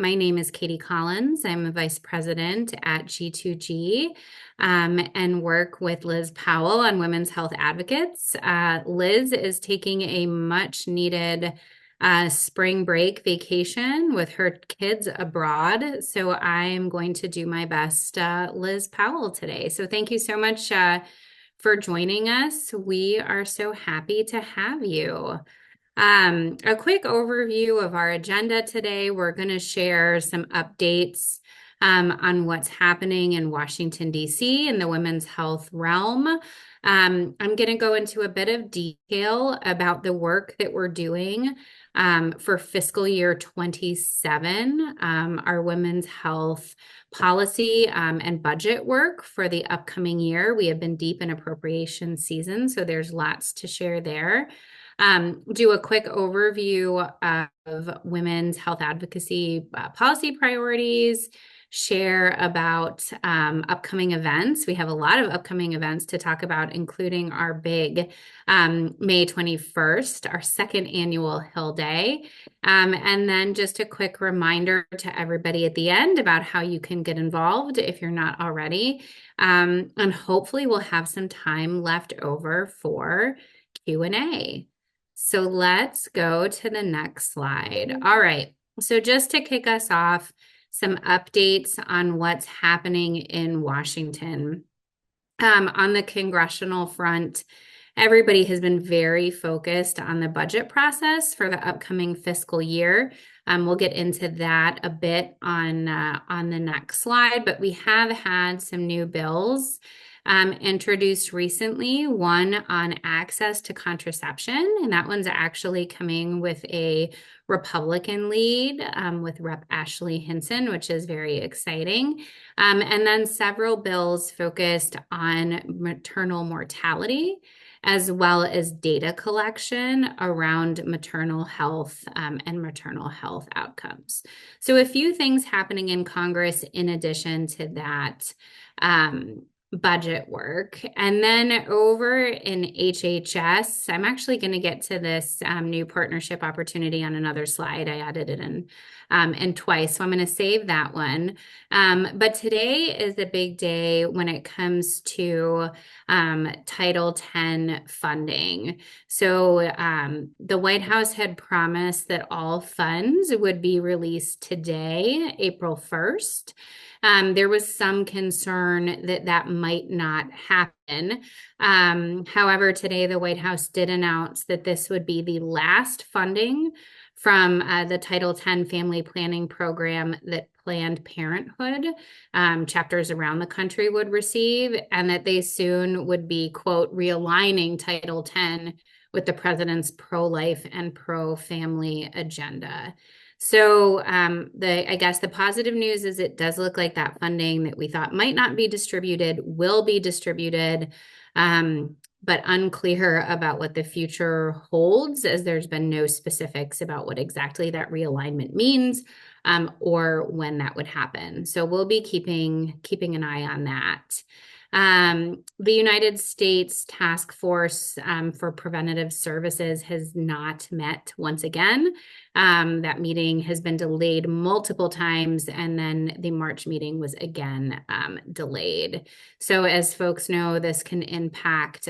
My name is Katie Collins. I'm a vice president at G2G and work with Liz Powell on Women's Health Advocates. Liz is taking a much needed spring break vacation with her kids abroad. So I'm going to do my best, Liz Powell, today. So thank you so much for joining us. We are so happy to have you. A quick overview of our agenda today. We're going to share some updates on what's happening in Washington, D.C. in the women's health realm. I'm going to go into a bit of detail about the work that we're doing for fiscal year 27, our women's health policy and budget work for the upcoming year. We have been deep in appropriation season, so there's lots to share there. Do a quick overview of women's health advocacy policy priorities, share about upcoming events. We have a lot of upcoming events to talk about, including our big May 21st, our second annual Hill Day. And then just a quick reminder to everybody at the end about how you can get involved if you're not already. And hopefully we'll have some time left over for Q&A. So let's go to the next slide. All right. So just to kick us off, some updates on what's happening in Washington. On the congressional front, everybody has been very focused on the budget process for the upcoming fiscal year. We'll get into that a bit on the next slide, but we have had some new bills introduced recently, one on access to contraception, and that one's actually coming with a Republican lead with Rep. Ashley Hinson, which is very exciting. And then several bills focused on maternal mortality, as well as data collection around maternal health and maternal health outcomes. So a few things happening in Congress in addition to that budget work. And then over in HHS, I'm actually going to get to this new partnership opportunity on another slide. I added it in twice, so I'm going to save that one. But today is a big day when it comes to Title X funding. So the White House had promised that all funds would be released today, April 1st. There was some concern that that might not happen. However, today the White House did announce that this would be the last funding from the Title X family planning program that Planned Parenthood chapters around the country would receive, and that they soon would be, quote, realigning Title X with the president's pro-life and pro-family agenda. So I guess the positive news is it does look like that funding that we thought might not be distributed will be distributed, but unclear about what the future holds, as there's been no specifics about what exactly that realignment means or when that would happen. So we'll be keeping an eye on that. The United States Task Force for Preventative Services has not met once again. That meeting has been delayed multiple times, and then the March meeting was again delayed. So as folks know, this can impact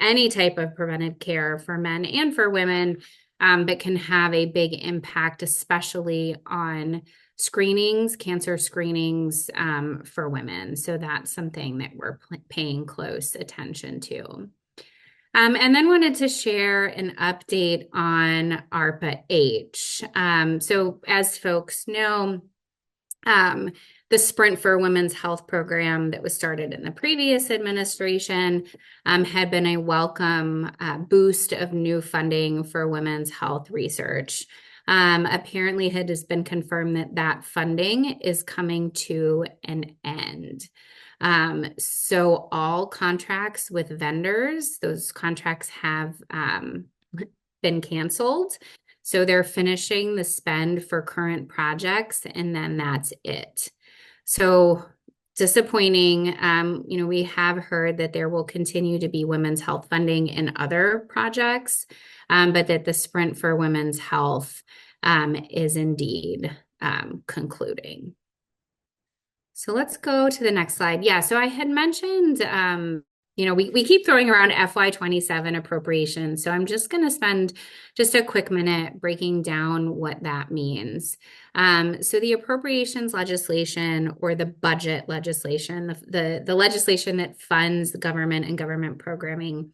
any type of preventive care for men and for women, but can have a big impact, especially on screenings, cancer screenings for women. So that's something that we're paying close attention to. And then wanted to share an update on ARPA-H. So as folks know, the Sprint for Women's Health program that was started in the previous administration had been a welcome boost of new funding for women's health research. Apparently, it has been confirmed that that funding is coming to an end. So all contracts with vendors, those contracts have been canceled. So they're finishing the spend for current projects, and then that's it. So disappointing. We have heard that there will continue to be women's health funding in other projects, but that the Sprint for Women's Health is indeed concluding. So let's go to the next slide. Yeah, so I had mentioned, we keep throwing around FY27 appropriations. So I'm just going to spend just a quick minute breaking down what that means. So the appropriations legislation, or the budget legislation, the legislation that funds the government and government programming,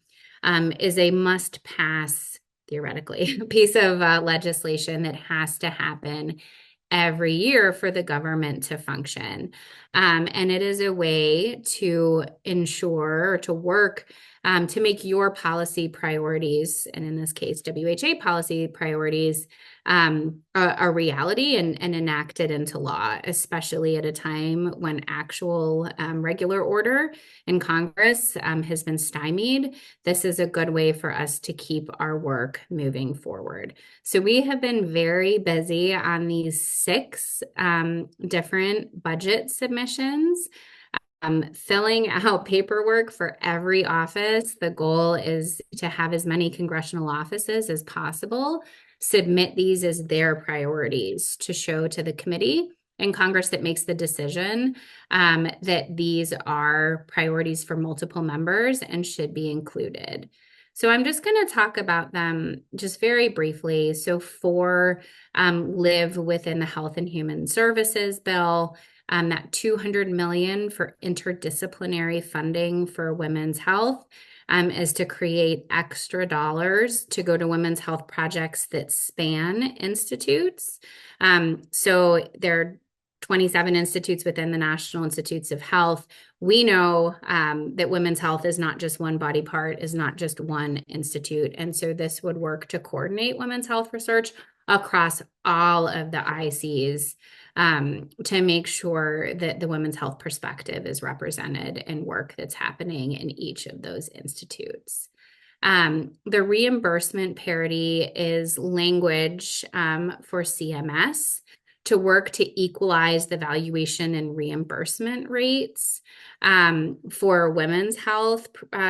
is a must-pass, theoretically, piece of legislation that has to happen every year for the government to function. And it is a way to ensure, or to work to make your policy priorities, and in this case, WHA policy priorities, a reality and enacted into law, especially at a time when actual regular order in Congress has been stymied. This is a good way for us to keep our work moving forward. So we have been very busy on these 6 different budget submissions, filling out paperwork for every office. The goal is to have as many congressional offices as possible submit these as their priorities to show to the committee in Congress that makes the decision that these are priorities for multiple members and should be included. So I'm just going to talk about them just very briefly. So for live within the Health and Human Services bill, that $200 million for interdisciplinary funding for women's health is to create extra dollars to go to women's health projects that span institutes. So there are 27 institutes within the National Institutes of Health. We know that women's health is not just one body part, is not just one institute. And so this would work to coordinate women's health research across all of the ICs to make sure that the women's health perspective is represented in work that's happening in each of those institutes. The reimbursement parity is language for CMS to work to equalize the valuation and reimbursement rates for women's health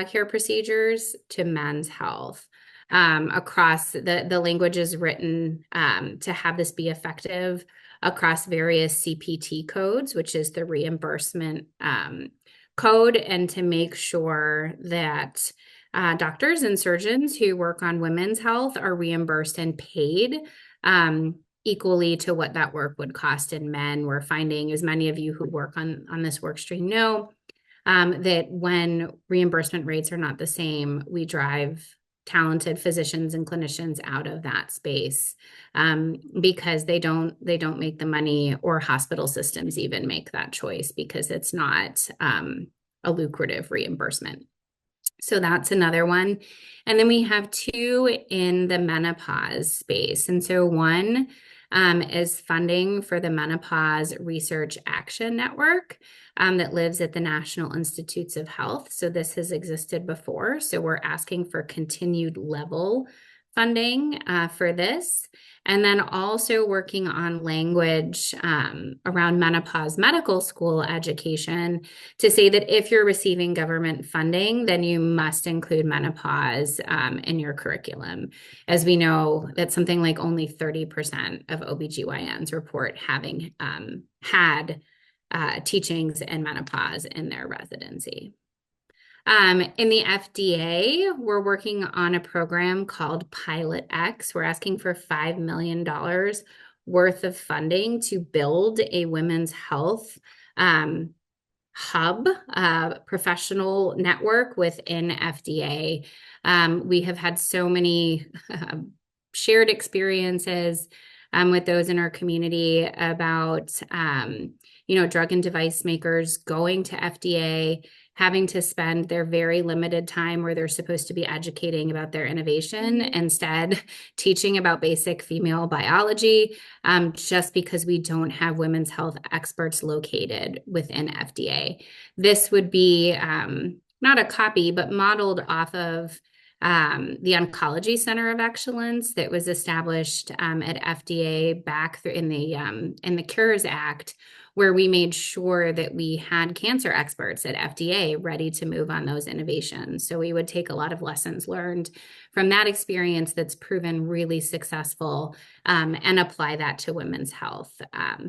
care procedures to men's health. Across the language is written to have this be effective across various CPT codes, which is the reimbursement code, and to make sure that doctors and surgeons who work on women's health are reimbursed and paid equally to what that work would cost in men. We're finding, as many of you who work on this work stream know, that when reimbursement rates are not the same, we drive talented physicians and clinicians out of that space because they don't make the money, or hospital systems even make that choice because it's not a lucrative reimbursement. So that's another one. And then we have 2 in the menopause space. And so one is funding for the Menopause Research Action Network that lives at the National Institutes of Health. So this has existed before. So we're asking for continued level funding for this. And then also working on language around menopause medical school education to say that if you're receiving government funding, then you must include menopause in your curriculum. As we know, that's something like only 30% of OBGYNs report having had teachings in menopause in their residency. In the FDA, we're working on a program called Pilot X. We're asking for $5 million worth of funding to build a women's health hub, professional network within FDA. We have had so many shared experiences with those in our community about, drug and device makers going to FDA, having to spend their very limited time where they're supposed to be educating about their innovation, instead teaching about basic female biology, just because we don't have women's health experts located within FDA. This would be not a copy, but modeled off of the Oncology Center of Excellence that was established at FDA back in the Cures Act, where we made sure that we had cancer experts at FDA ready to move on those innovations. So we would take a lot of lessons learned from that experience that's proven really successful, and apply that to women's health.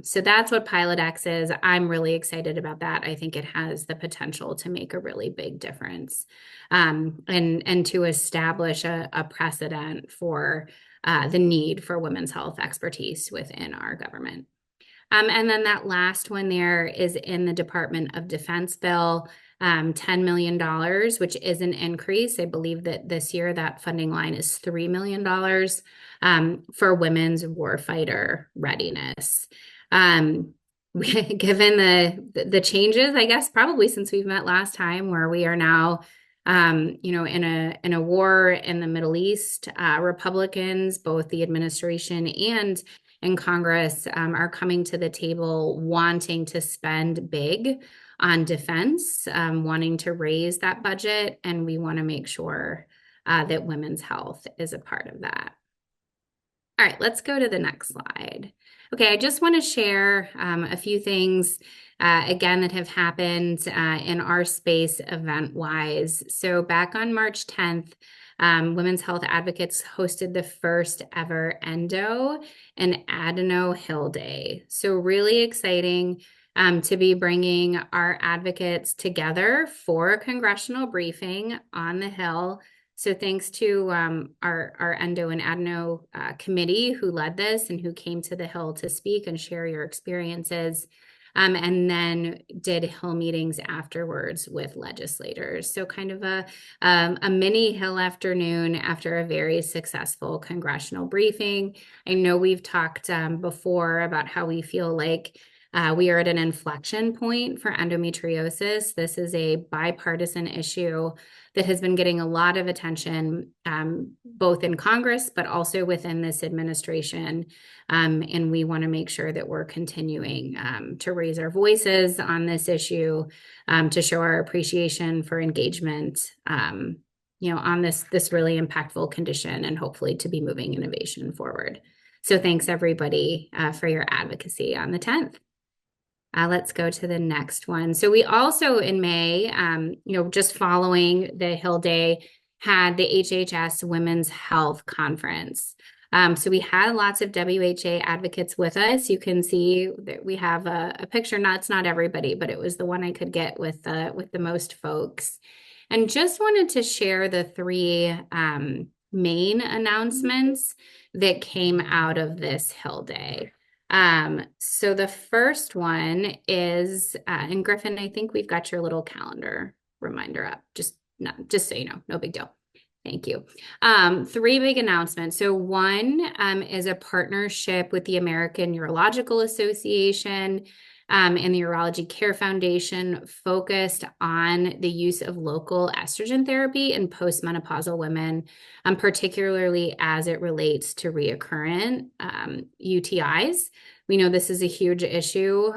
So that's what Pilot X is. I'm really excited about that. I think it has the potential to make a really big difference, and to establish a precedent for the need for women's health expertise within our government. And then that last one there is in the Department of Defense bill, $10 million, which is an increase. I believe that this year that funding line is $3 million for women's warfighter readiness. Given the changes, I guess, probably since we've met last time, where we are now in a war in the Middle East, Republicans, both the administration and in Congress, are coming to the table wanting to spend big on defense, wanting to raise that budget, and we want to make sure that women's health is a part of that. All right, let's go to the next slide. Okay, I just want to share a few things again that have happened in our space event-wise. So back on March 10th, Women's Health Advocates hosted the first ever Endo and Adeno Hill Day. So really exciting to be bringing our advocates together for a congressional briefing on the Hill. So thanks to our Endo and Adeno committee who led this and who came to the Hill to speak and share your experiences. And then did Hill meetings afterwards with legislators. So kind of a mini Hill afternoon after a very successful congressional briefing. I know we've talked before about how we feel like we are at an inflection point for endometriosis. This is a bipartisan issue that has been getting a lot of attention, both in Congress, but also within this administration. And we want to make sure that we're continuing to raise our voices on this issue, to show our appreciation for engagement, on this really impactful condition, and hopefully to be moving innovation forward. So thanks everybody for your advocacy on the 10th. Let's go to the next one. So we also in May, just following the Hill Day, had the HHS Women's Health Conference. So we had lots of WHA advocates with us. You can see that we have a picture. It's not everybody, but it was the one I could get with the most folks. And just wanted to share the three main announcements that came out of this Hill Day. So the first one is, and Griffin, I think we've got your little calendar reminder up, just so you know, no big deal. Thank you. Three big announcements. So one is a partnership with the American Urological Association and the Urology Care Foundation, focused on the use of local estrogen therapy in postmenopausal women, particularly as it relates to recurrent UTIs. We know this is a huge issue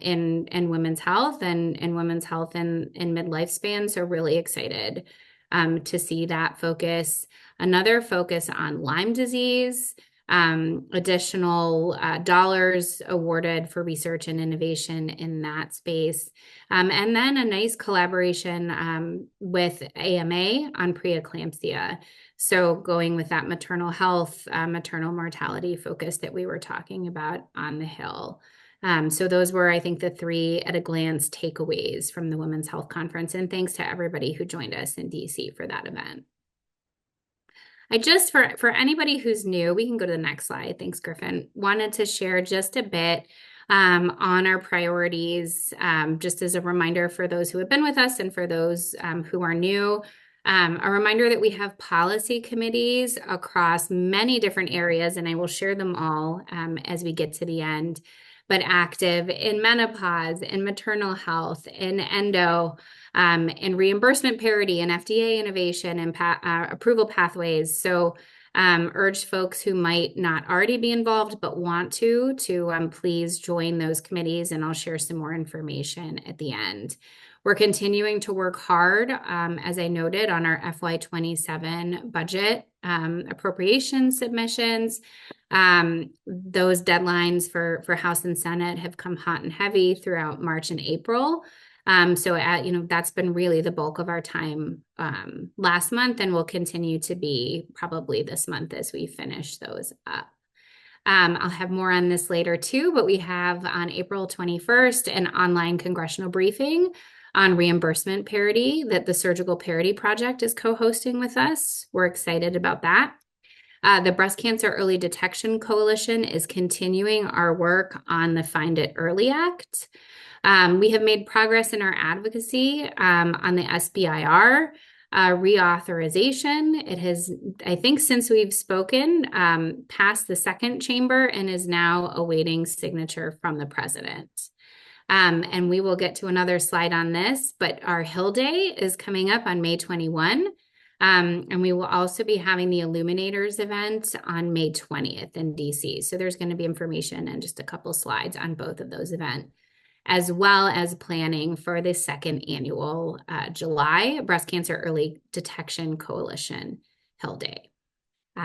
in women's health and in women's health in midlife span. So really excited to see that focus. Another focus on Lyme disease, additional dollars awarded for research and innovation in that space. And then a nice collaboration with AMA on preeclampsia. So going with that maternal health, maternal mortality focus that we were talking about on the Hill. So those were, I think, the three at a glance takeaways from the Women's Health Conference. And thanks to everybody who joined us in DC for that event. I just, for anybody who's new, we can go to the next slide. Thanks, Griffin. Wanted to share just a bit on our priorities, just as a reminder for those who have been with us and for those who are new. A reminder that we have policy committees across many different areas, and I will share them all as we get to the end, but active in menopause, in maternal health, in endo, in reimbursement parity, and FDA innovation, and approval pathways. So urge folks who might not already be involved but want to please join those committees, and I'll share some more information at the end. We're continuing to work hard, as I noted, on our FY27 budget appropriation submissions. Those deadlines for House and Senate have come hot and heavy throughout March and April. That's been really the bulk of our time last month, and will continue to be probably this month as we finish those up. I'll have more on this later too, but we have on April 21st an online congressional briefing on reimbursement parity that the Surgical Parity Project is co-hosting with us. We're excited about that. The Breast Cancer Early Detection Coalition is continuing our work on the Find It Early Act. We have made progress in our advocacy on the SBIR reauthorization. It has, I think, since we've spoken, passed the second chamber and is now awaiting signature from the president. And we will get to another slide on this, but our Hill Day is coming up on May 21. And we will also be having the Illuminators event on May 20th in DC. So there's going to be information and just a couple slides on both of those events, as well as planning for the second annual July Breast Cancer Early Detection Coalition Hill Day.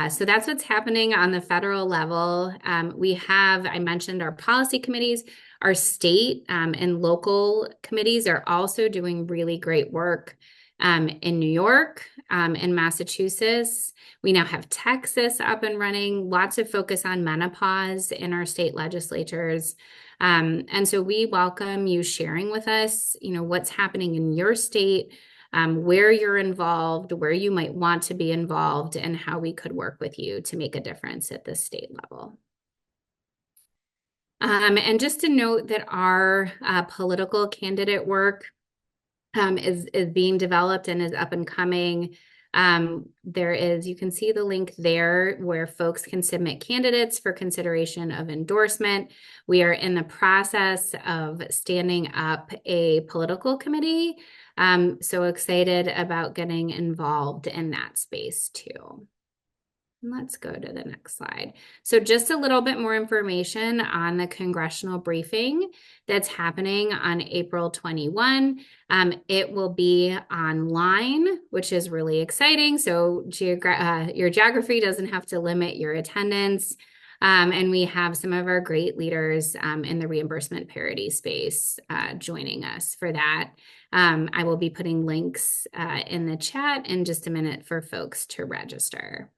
So that's what's happening on the federal level. We have, I mentioned, our policy committees. Our state and local committees are also doing really great work in New York and Massachusetts. We now have Texas up and running, lots of focus on menopause in our state legislatures. And so we welcome you sharing with us, what's happening in your state, where you're involved, where you might want to be involved, and how we could work with you to make a difference at the state level. And just to note that our political candidate work is being developed and is up and coming. You can see the link there where folks can submit candidates for consideration of endorsement. We are in the process of standing up a political committee. So excited about getting involved in that space too. Let's go to the next slide. So just a little bit more information on the congressional briefing that's happening on April 21. It will be online, which is really exciting. So your geography doesn't have to limit your attendance. And we have some of our great leaders in the reimbursement parity space joining us for that. I will be putting links in the chat in just a minute for folks to register.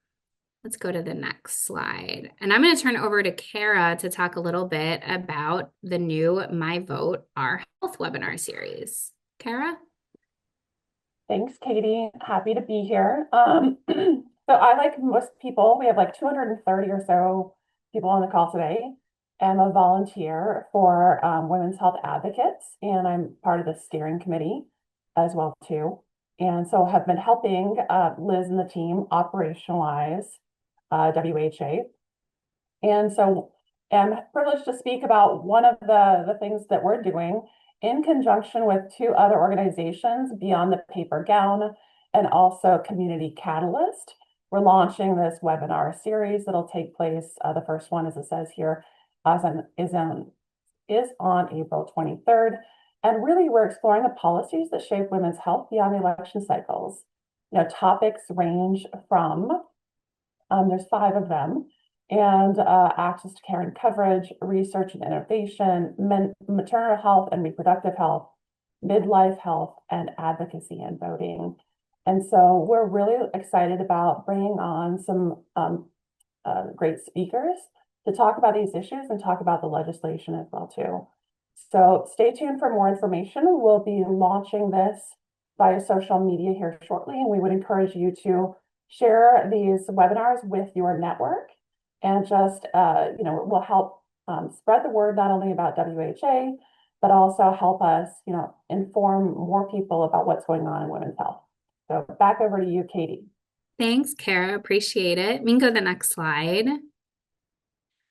Let's go to the next slide. And I'm going to turn it over to Kara to talk a little bit about the new My Vote, Our Health webinar series. Kara? Thanks, Katie. Happy to be here. So I, like most people, we have like 230 or so people on the call today. I'm a volunteer for Women's Health Advocates, and I'm part of the steering committee as well too. And so have been helping Liz and the team operationalize WHA. And so I'm privileged to speak about one of the things that we're doing in conjunction with two other organizations beyond the paper gown and also Community Catalyst. We're launching this webinar series that'll take place. The first one, as it says here, is on April 23rd. And really, we're exploring the policies that shape women's health beyond the election cycles. Topics range from there's 5 of them, and access to care and coverage, research and innovation, maternal health and reproductive health, midlife health, and advocacy and voting. And so we're really excited about bringing on some great speakers to talk about these issues and talk about the legislation as well too. So stay tuned for more information. We'll be launching this via social media here shortly, and we would encourage you to share these webinars with your network, and just, it will help spread the word not only about WHA, but also help us, inform more people about what's going on in women's health. So back over to you, Katie. Thanks, Kara. Appreciate it. We can go to the next slide.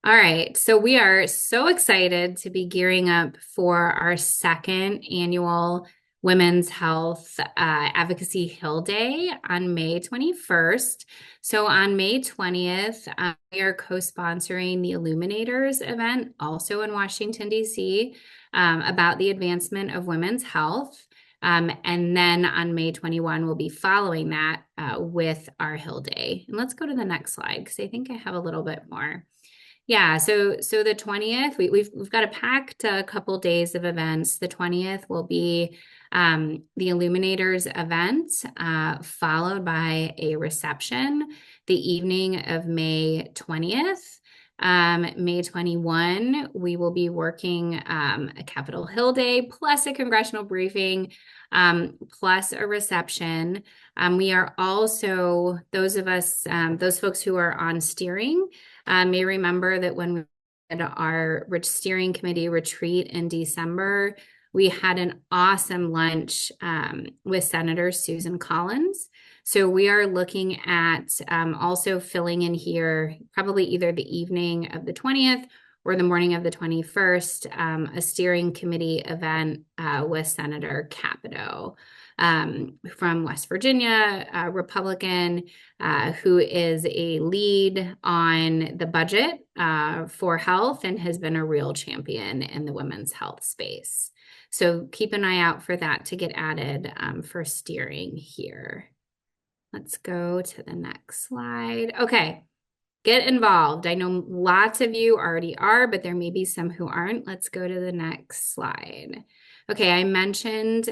All right, so we are so excited to be gearing up for our second annual Women's Health Advocacy Hill Day on May 21st. So on May 20th, we are co-sponsoring the Illuminators event, also in Washington, D.C., about the advancement of women's health. And then on May 21, we'll be following that with our Hill Day. And let's go to the next slide, because I think I have a little bit more. Yeah, so the 20th, we've got a packed couple days of events. The 20th will be the Illuminators event, followed by a reception the evening of May 20th. May 21, we will be working a Capitol Hill Day plus a congressional briefing, plus a reception. We are also, those of us, those folks who are on steering, may remember that when we had our steering committee retreat in December, we had an awesome lunch with Senator Susan Collins. So we are looking at also filling in here probably either the evening of the 20th or the morning of the 21st, a steering committee event with Senator Capito from West Virginia, a Republican, who is a lead on the budget for health and has been a real champion in the women's health space. So keep an eye out for that to get added for steering here. Let's go to the next slide. Okay, get involved. I know lots of you already are, but there may be some who aren't. Let's go to the next slide. Okay, I mentioned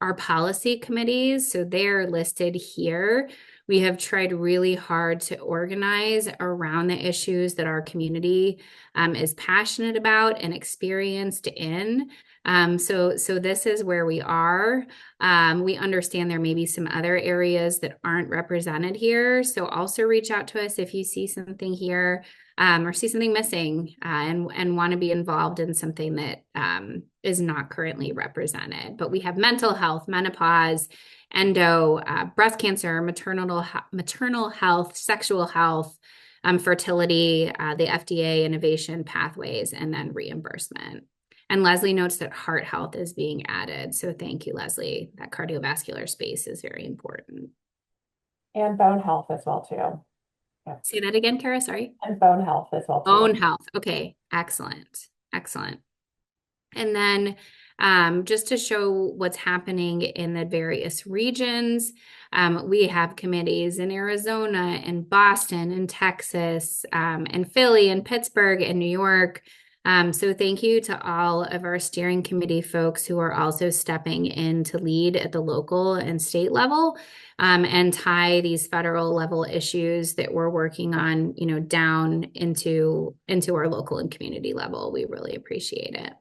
our policy committees, so they're listed here. We have tried really hard to organize around the issues that our community is passionate about and experienced in. So this is where we are. We understand there may be some other areas that aren't represented here. So also reach out to us if you see something here or see something missing and want to be involved in something that is not currently represented. But we have mental health, menopause, endo, breast cancer, maternal health, sexual health, fertility, the FDA innovation pathways, and then reimbursement. And Leslie notes that heart health is being added. So thank you, Leslie. That cardiovascular space is very important. And bone health as well too. Yeah. Say that again, Kara, sorry. And bone health as well too. Bone health. Okay, excellent. Excellent. And then just to show what's happening in the various regions, we have committees in Arizona and Boston and Texas and Philly and Pittsburgh and New York. So thank you to all of our steering committee folks who are also stepping in to lead at the local and state level and tie these federal level issues that we're working on, down into our local and community level. We really appreciate it.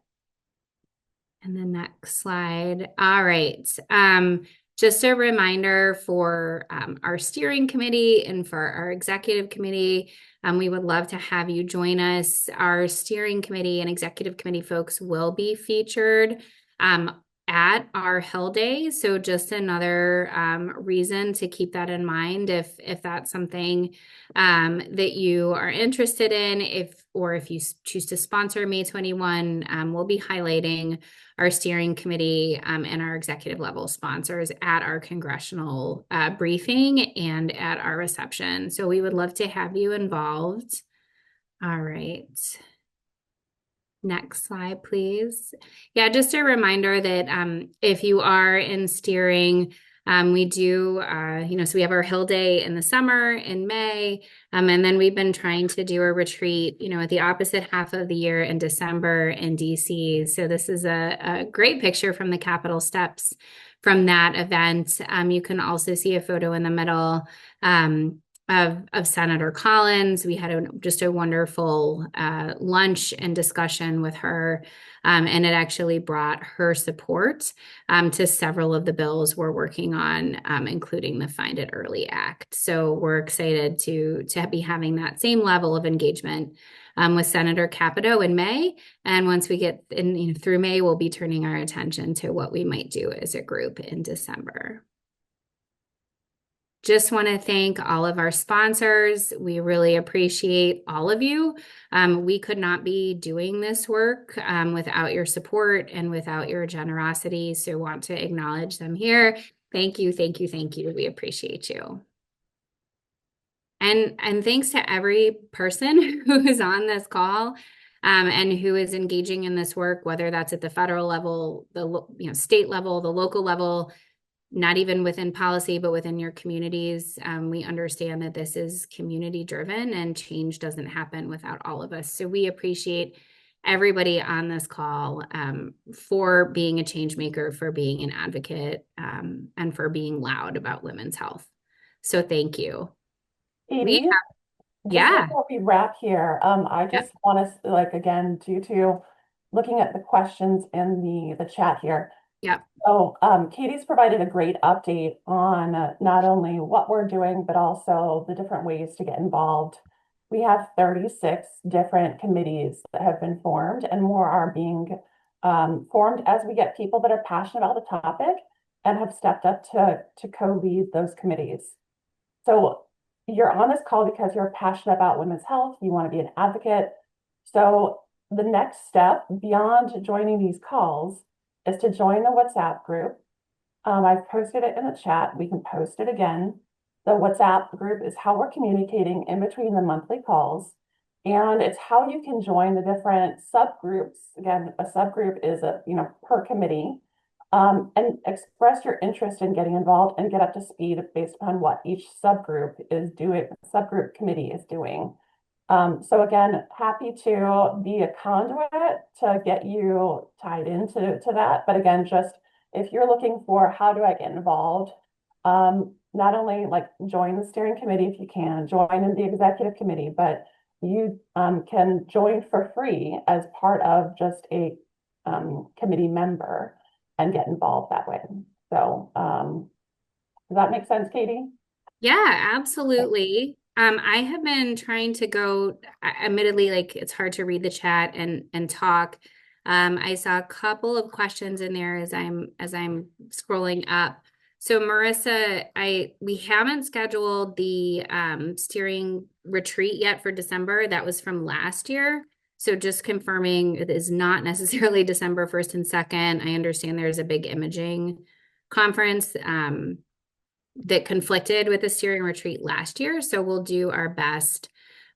And the next slide. All right. Just a reminder for our steering committee and for our executive committee, we would love to have you join us. Our steering committee and executive committee folks will be featured at our Hill Day. So just another reason to keep that in mind if that's something that you are interested in, if you choose to sponsor May 21, we'll be highlighting our steering committee and our executive level sponsors at our congressional briefing and at our reception. So we would love to have you involved. All right. Next slide, please. Yeah, just a reminder that if you are in steering, we do, so we have our Hill Day in the summer in May, and then we've been trying to do a retreat, at the opposite half of the year in December in DC. So this is a great picture from the Capitol steps from that event. You can also see a photo in the middle of Senator Collins. We had just a wonderful lunch and discussion with her, and it actually brought her support to several of the bills we're working on, including the Find It Early Act. So we're excited to be having that same level of engagement with Senator Capito in May. And once we get through May, we'll be turning our attention to what we might do as a group in December. Just want to thank all of our sponsors. We really appreciate all of you. We could not be doing this work without your support and without your generosity. So want to acknowledge them here. Thank you, thank you, thank you. We appreciate you. And thanks to every person who is on this call and who is engaging in this work, whether that's at the federal level, the state level, the local level. not even within policy, but within your communities. We understand that this is community driven and change doesn't happen without all of us. So we appreciate everybody on this call for being a change maker, for being an advocate, and for being loud about women's health. So thank you. We Katie, just Yeah. before we wrap here, I Yep. just want to, like, again, due to looking at the questions in the chat here. Yep. So Katie's provided a great update on not only what we're doing, but also the different ways to get involved. We have 36 different committees that have been formed, and more are being formed as we get people that are passionate about the topic and have stepped up to co-lead those committees. So you're on this call because you're passionate about women's health, you want to be an advocate. So the next step beyond joining these calls is to join the WhatsApp group. I've posted it in the chat. We can post it again. The WhatsApp group is how we're communicating in between the monthly calls. And it's how you can join the different subgroups. Again, a subgroup is per committee, and express your interest in getting involved and get up to speed based upon what each subgroup committee is doing. So again, happy to be a conduit to get you tied into that. But again, just if you're looking for how do I get involved, not only like join the steering committee if you can, join in the executive committee, but you can join for free as part of just a committee member and get involved that way. So does that make sense, Katie? Yeah, absolutely. I have been trying to go, admittedly, like it's hard to read the chat and talk. I saw a couple of questions in there as I'm scrolling up. So Marissa, we haven't scheduled the steering retreat yet for December. That was from last year. So just confirming it is not necessarily December 1st and 2nd. I understand there's a big imaging conference. That conflicted with the steering retreat last year. So we'll do our best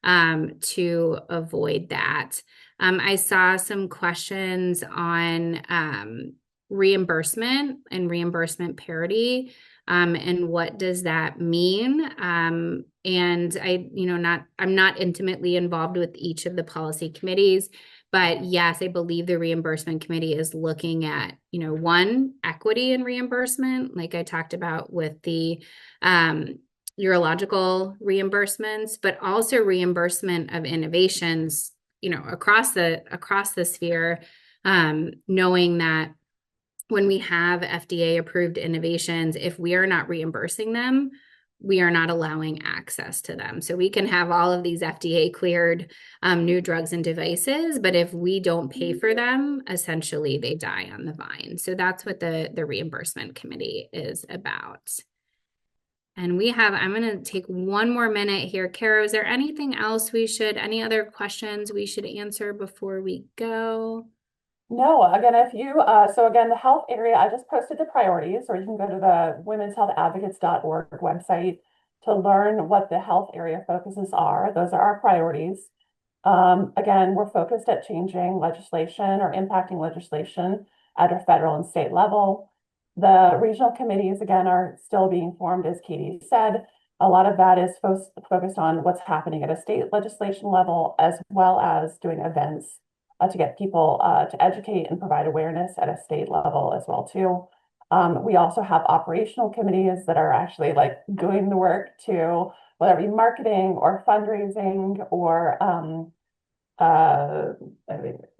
to avoid that. I saw some questions on reimbursement and reimbursement parity. And what does that mean? And I'm not intimately involved with each of the policy committees, but yes, I believe the reimbursement committee is looking at, one, equity in reimbursement, like I talked about with the urological reimbursements, but also reimbursement of innovations, across the sphere, knowing that when we have FDA approved innovations, if we are not reimbursing them, we are not allowing access to them. So we can have all of these FDA cleared new drugs and devices, but if we don't pay for them, essentially they die on the vine. So that's what the reimbursement committee is about. And I'm going to take one more minute here. Kara, is there anything else any other questions we should answer before we go? No, again, so again, the health area, I just posted the priorities, or you can go to the womenshealthadvocates.org website to learn what the health area focuses are. Those are our priorities. Again, we're focused at changing legislation or impacting legislation at a federal and state level. The regional committees, again, are still being formed, as Katie said. A lot of that is focused on what's happening at a state legislation level, as well as doing events to get people to educate and provide awareness at a state level as well too. We also have operational committees that are actually like doing the work to whether it be marketing or fundraising or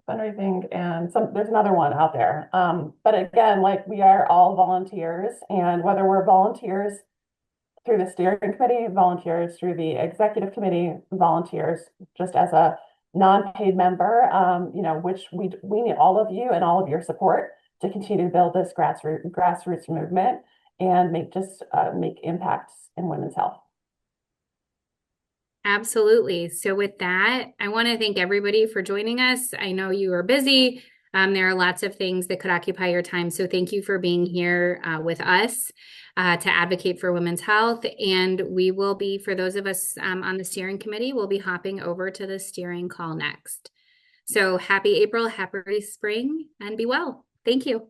fundraising and there's another one out there. But again, like we are all volunteers, and whether we're volunteers through the steering committee, volunteers through the executive committee, volunteers just as a non-paid member, which we need all of you and all of your support to continue to build this grassroots movement and make impacts in women's health. Absolutely. So with that, I want to thank everybody for joining us. I know you are busy. There are lots of things that could occupy your time. So thank you for being here with us to advocate for women's health. And we will be, for those of us on the steering committee, we'll be hopping over to the steering call next. So happy April, happy spring, and be well. Thank you.